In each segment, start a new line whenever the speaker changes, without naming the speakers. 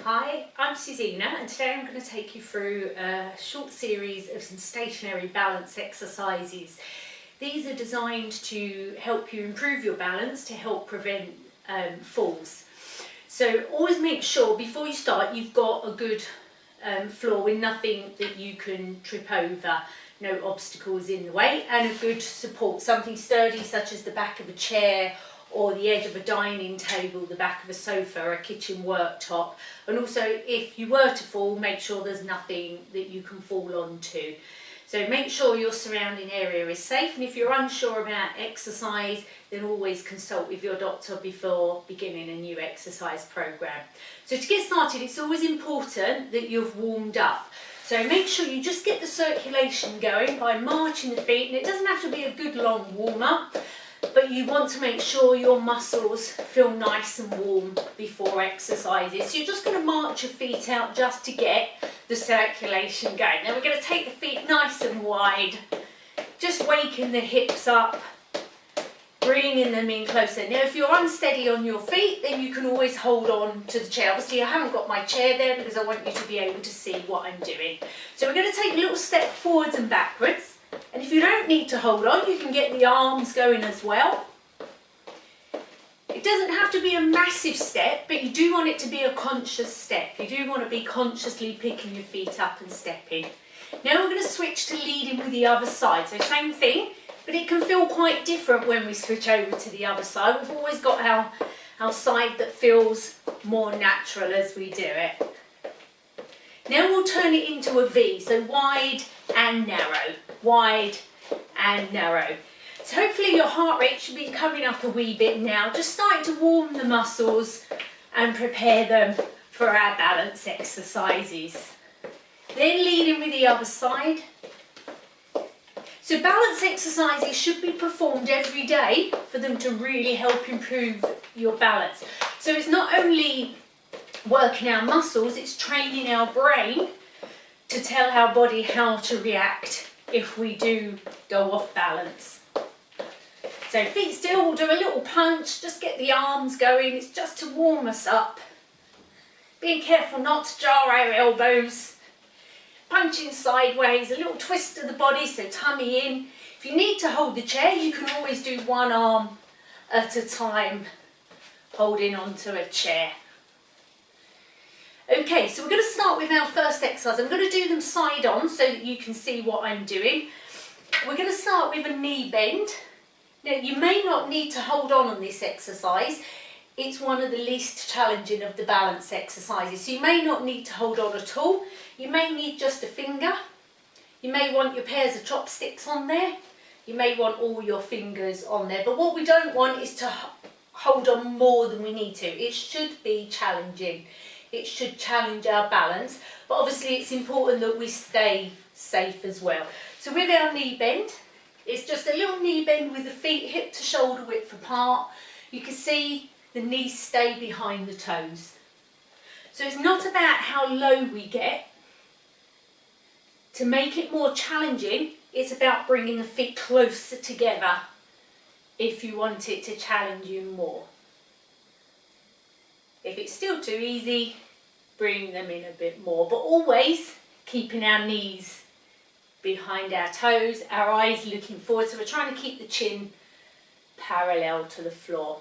Hi, I'm Susina and today I'm going to take you through a short series of some stationary balance exercises. These are designed to help you improve your balance to help prevent falls. So always make sure before you start you've got a good floor with nothing that you can trip over, no obstacles in the way, and a good support, something sturdy such as the back of a chair or the edge of a dining table, the back of a sofa, a kitchen worktop. And also, if you were to fall, make sure there's nothing that you can fall onto. So make sure your surrounding area is safe, and if you're unsure about exercise, then always consult with your doctor before beginning a new exercise program. So to get started, it's always important that you've warmed up. So make sure you just get the circulation going by marching the feet, and it doesn't have to be a good long warm-up, but you want to make sure your muscles feel nice and warm before exercises. So you're just going to march your feet out just to get the circulation going. Now we're going to take the feet nice and wide, just waking the hips up, bringing them in closer. Now if you're unsteady on your feet, then you can always hold on to the chair. Obviously I haven't got my chair there because I want you to be able to see what I'm doing. So we're going to take a little step forwards and backwards. And if you don't need to hold on, you can get the arms going as well. It doesn't have to be a massive step, but you do want it to be a conscious step. You do want to be consciously picking your feet up and stepping. Now we're going to switch to leading with the other side. So same thing, but it can feel quite different when we switch over to the other side. We've always got our side that feels more natural as we do it. Now we'll turn it into a V, so wide and narrow, wide and narrow. So hopefully your heart rate should be coming up a wee bit now, just starting to warm the muscles and prepare them for our balance exercises. Then leading with the other side. So balance exercises should be performed every day for them to really help improve your balance. So it's not only working our muscles, it's training our brain to tell our body how to react if we do go off balance. So feet still, we'll do a little punch, just get the arms going, it's just to warm us up. Being careful not to jar our elbows. Punching sideways, a little twist of the body, so tummy in. If you need to hold the chair, you can always do one arm at a time, holding onto a chair. Okay, so we're going to start with our first exercise. I'm going to do them side on so that you can see what I'm doing. We're going to start with a knee bend. Now you may not need to hold on this exercise. It's one of the least challenging of the balance exercises. So you may not need to hold on at all. You may need just a finger. You may want your pairs of chopsticks on there. You may want all your fingers on there. But what we don't want is to hold on more than we need to. It should be challenging. It should challenge our balance, but obviously it's important that we stay safe as well. So with our knee bend, it's just a little knee bend with the feet hip to shoulder width apart. You can see the knees stay behind the toes. So it's not about how low we get. To make it more challenging, it's about bringing the feet closer together if you want it to challenge you more. If it's still too easy, bring them in a bit more, but always keeping our knees behind our toes, our eyes looking forward, so we're trying to keep the chin parallel to the floor.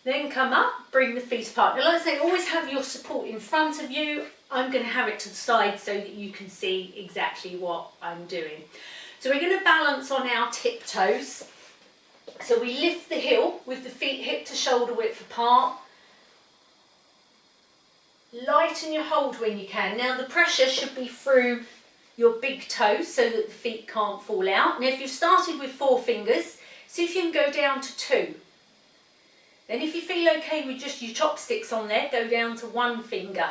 Then come up, bring the feet apart. Now like I say, always have your support in front of you. I'm going to have it to the side so that you can see exactly what I'm doing. So we're going to balance on our tiptoes. So we lift the heel with the feet hip to shoulder width apart. Lighten your hold when you can. Now the pressure should be through your big toes so that the feet can't fall out. Now if you've started with 4 fingers, see if you can go down to 2. Then if you feel okay with just your chopsticks on there, go down to 1 finger.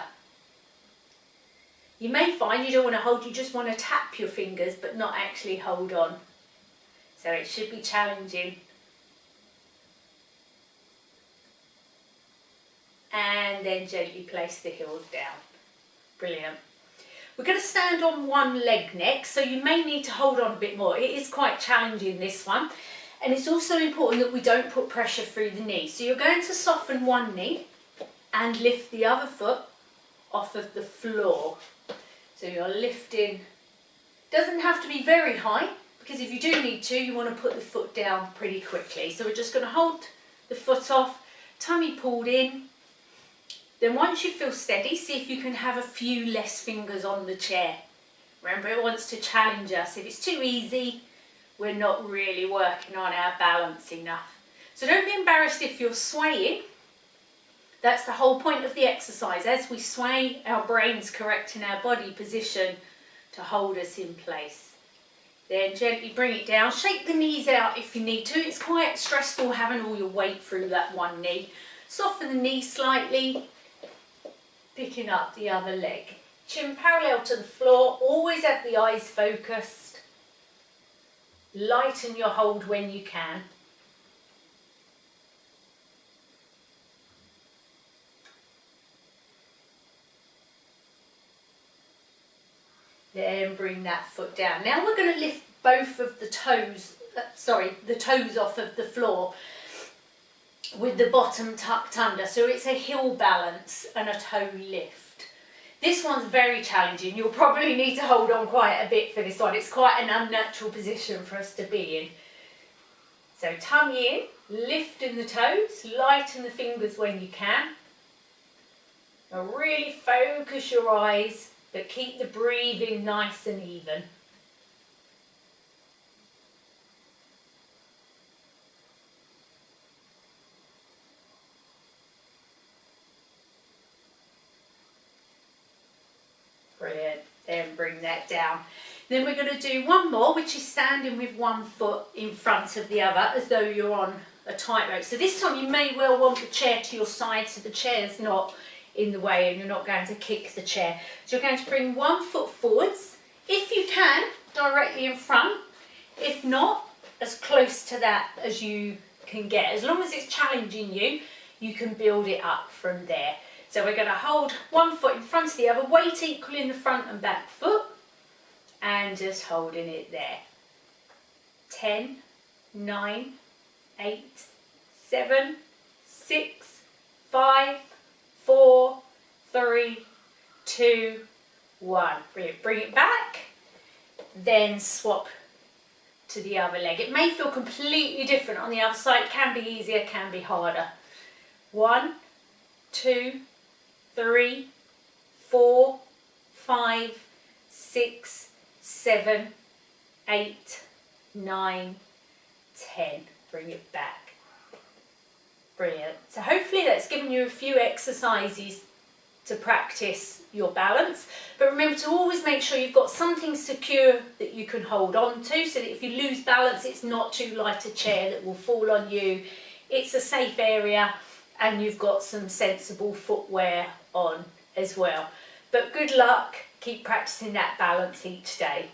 You may find you don't want to hold, you just want to tap your fingers but not actually hold on. So it should be challenging. And then gently place the heels down. Brilliant. We're going to stand on one leg next, so you may need to hold on a bit more. It is quite challenging, this one. And it's also important that we don't put pressure through the knee. So you're going to soften one knee and lift the other foot off of the floor. So you're lifting, doesn't have to be very high, because if you do need to, you want to put the foot down pretty quickly. So we're just going to hold the foot off, tummy pulled in. Then once you feel steady, see if you can have a few less fingers on the chair. Remember, it wants to challenge us. If it's too easy, we're not really working on our balance enough. So don't be embarrassed if you're swaying. That's the whole point of the exercise. As we sway, our brain's correcting our body position to hold us in place. Then gently bring it down. Shake the knees out if you need to. It's quite stressful having all your weight through that one knee. Soften the knee slightly, picking up the other leg. Chin parallel to the floor. Always have the eyes focused. Lighten your hold when you can. Then bring that foot down. Now we're going to lift both of the toes, the toes off of the floor with the bottom tucked under. So it's a heel balance and a toe lift. This one's very challenging. You'll probably need to hold on quite a bit for this one. It's quite an unnatural position for us to be in. So tummy in, lifting the toes, lighten the fingers when you can. Now really focus your eyes, but keep the breathing nice and even. Brilliant. Then bring that down. Then we're going to do one more, which is standing with one foot in front of the other as though you're on a tightrope. So this time you may well want the chair to your side so the chair's not in the way and you're not going to kick the chair. So you're going to bring one foot forwards, if you can, directly in front. If not, as close to that as you can get. As long as it's challenging you, you can build it up from there. So we're going to hold one foot in front of the other, weight equal in the front and back foot, and just holding it there. 10, 9, 8, 7, 6, 5, 4, 3, 2, 1. Bring it back, then swap to the other leg. It may feel completely different on the other side. It can be easier, can be harder. 1, 2, 3, 4, 5, 6, 7, 8, 9, 10. Bring it back. Brilliant. So hopefully that's given you a few exercises to practice your balance. But remember to always make sure you've got something secure that you can hold on to, so that if you lose balance, it's not too light a chair that will fall on you. It's a safe area and you've got some sensible footwear on as well. But good luck. Keep practicing that balance each day.